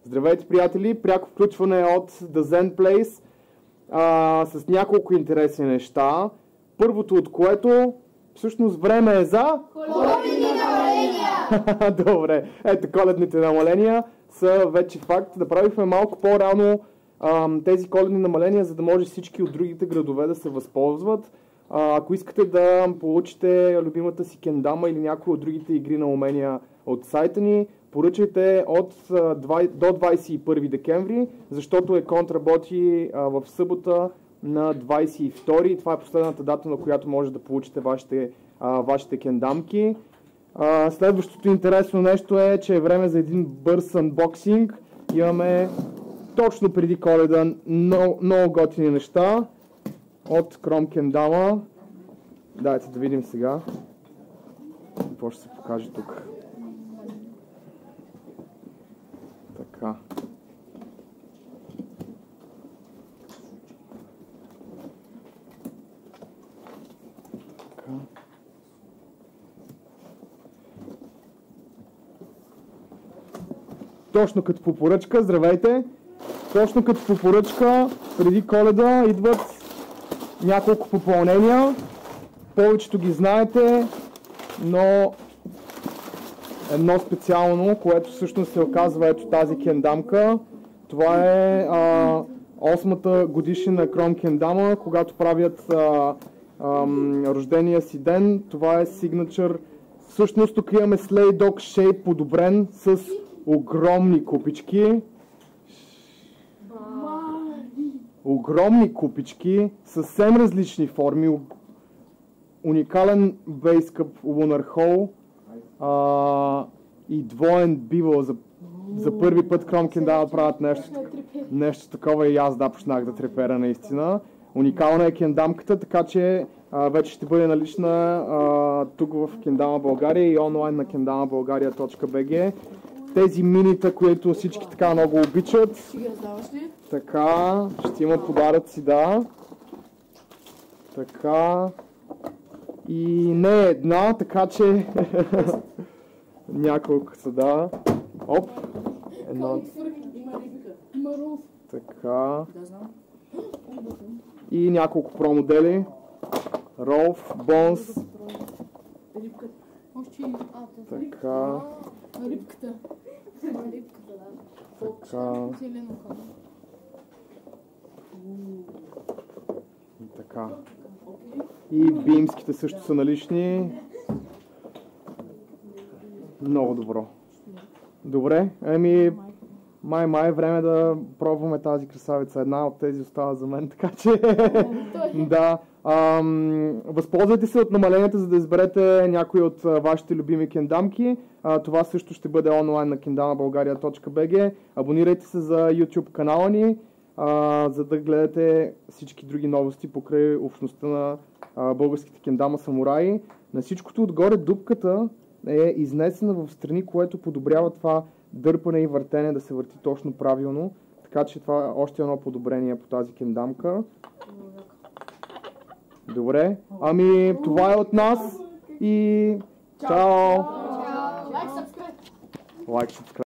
Здравейте, приятели! Пряко включване от The Zen Place с няколко интересни неща. Първото от което всъщност време е за... Коледни намаления! Добре, ето коледните намаления са вече факт. Направихме малко по-рано тези коледни намаления, за да може всички от другите градове да се възползват. Ако искате да получите любимата си кендама или някои от другите игри на умения от сайта ни, поръчайте до 21 декември, защото Еконт работи в събота на 22. Това е последната дата, на която може да получите вашите кендамки. Следващото интересно нещо е, че е време за един бърз анбоксинг. Имаме точно преди Коледа много готини неща от Chrome Kendama. Дайте да видим сега какво ще се покаже тук. Така. Точно като по поръчка, здравейте! Точно като по поръчка, преди Коледа идват няколко попълнения. Повечето ги знаете, но едно специално, което всъщност се оказва ето тази кендамка. Това е 8-та годишнина на Chrome Kendama, когато правят рождения си ден. Това е signature. Всъщност тук имаме Slay Dog Shape подобрен с огромни купички. Огромни купички, съвсем различни форми. Уникален Base Cup Lunar Hole и двоен бивъл. За първи път Chrome Kendama правят нещо такова и аз почнах да трепера наистина. Уникална е кендамката, така че вече ще бъде налична тук в Kendama България и онлайн на kendamabulgaria.bg. Тези минита, които всички така много обичат. Ще ги раздаваш ли? Така, ще има подаръци, да. Така. И не една, така че няколко са, да. Оп. Едно. Има руф. Така. Да, знам. И няколко промодели. Rolf, Bones. Рибката. Така. Рибката. Рибката, да. Така. Зелено камък. Така. И бимските също са налични. Много добро. Добре, май време да пробваме тази красавица. Една от тези остава за мен, така че да. Възползвайте се от намаленията, за да изберете някои от вашите любими кендамки. Това също ще бъде онлайн на kendamabulgaria.bg. Абонирайте се за YouTube канала ни, за да гледате всички други новости покрай общността на българските кендама самураи. На всичкото отгоре дупката е изнесена в страни, което подобрява това дърпане и въртене да се върти точно правилно. Така че това е още едно подобрение по тази кендамка. Добре, това е от нас и чао! Лайк, subscribe! Лайк, subscribe!